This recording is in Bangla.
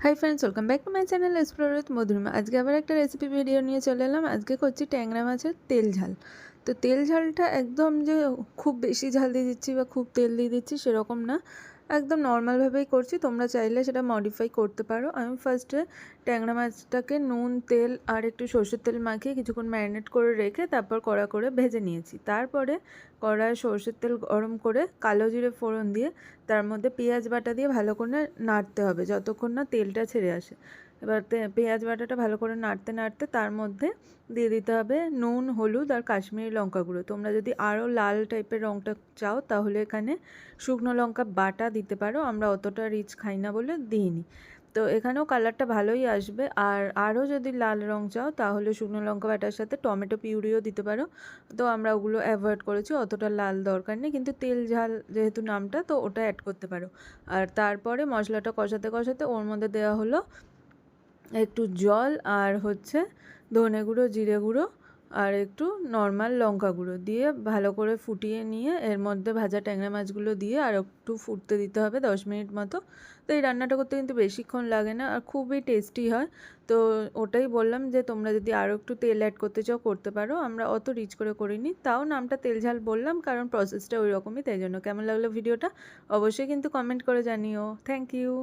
Hi friends, welcome back to my channel explore with Madhurima. আজকে আবার একটা রেসিপি ভিডিও নিয়ে চলে এলাম। আজকে করছি ট্যাংরা মাছের তেল ঝাল। তো তেল ঝালটা একদম যে খুব বেশি ঝাল দিয়ে দিচ্ছি বা খুব তেল দিয়ে দিচ্ছি সেরকম না, একদম নর্মালভাবেই করছি। তোমরা চাইলে সেটা মডিফাই করতে পারো। আমি ফার্স্টে ট্যাংরা মাছটাকে নুন, তেল আর একটু সর্ষের তেল মাখিয়ে কিছুক্ষণ ম্যারিনেট করে রেখে তারপর কড়া করে ভেজে নিয়েছি। তারপরে কড়ায় সর্ষের তেল গরম করে কালো জিরে ফোড়ন দিয়ে তার মধ্যে পেঁয়াজ বাটা দিয়ে ভালো করে নাড়তে হবে যতক্ষণ না তেলটা ছেড়ে আসে। এবার পেঁয়াজ বাটাটা ভালো করে নাড়তে নাড়তে তার মধ্যে দিয়ে দিতে হবে নুন, হলুদ আর কাশ্মীরি লঙ্কা গুঁড়ো। তোমরা যদি আরও লাল টাইপের রঙটা চাও তাহলে এখানে শুকনো লঙ্কা বাটা দিতে পারো। আমরা অতটা রিচ খাই না বলে দিইনি। তো এখানেও কালারটা ভালোই আসবে। আর আরও যদি লাল রঙ চাও তাহলে শুকনো লঙ্কা বাটার সাথে টমেটো পিউরিও দিতে পারো। তো আমরা ওগুলো অ্যাভয়েড করেছি, অতটা লাল দরকার নেই, কিন্তু তেল ঝাল যেহেতু নামটা, তো ওটা অ্যাড করতে পারো। আর তারপরে মশলাটা কষাতে কষাতে ওর মধ্যে দেওয়া হলো একটু জল আর ধনে গুঁড়ো, জিরে গুঁড়ো আর একটু নর্মাল লঙ্কা গুঁড়ো দিয়ে ভালো করে ফুটিয়ে নিয়ে এর মধ্যে ভাজা ট্যাংরা মাছগুলো দিয়ে আর একটু ফুটতে দিতে হবে 10 মিনিট মতো। তো এই রান্নাটা করতে কিন্তু বেশিক্ষণ লাগে না আর খুবই টেস্টি হয়। তো ওটাই বললাম যে তোমরা যদি আরও একটু তেল অ্যাড করতে চাও করতে পারো। আমরা অত রিচ করে করিনি, তাও নামটা তেল ঝাল বললাম কারণ প্রসেসটা ওই রকমই, তাই জন্য। কেমন লাগলো ভিডিওটা অবশ্যই কিন্তু কমেন্ট করে জানিও। Thank you.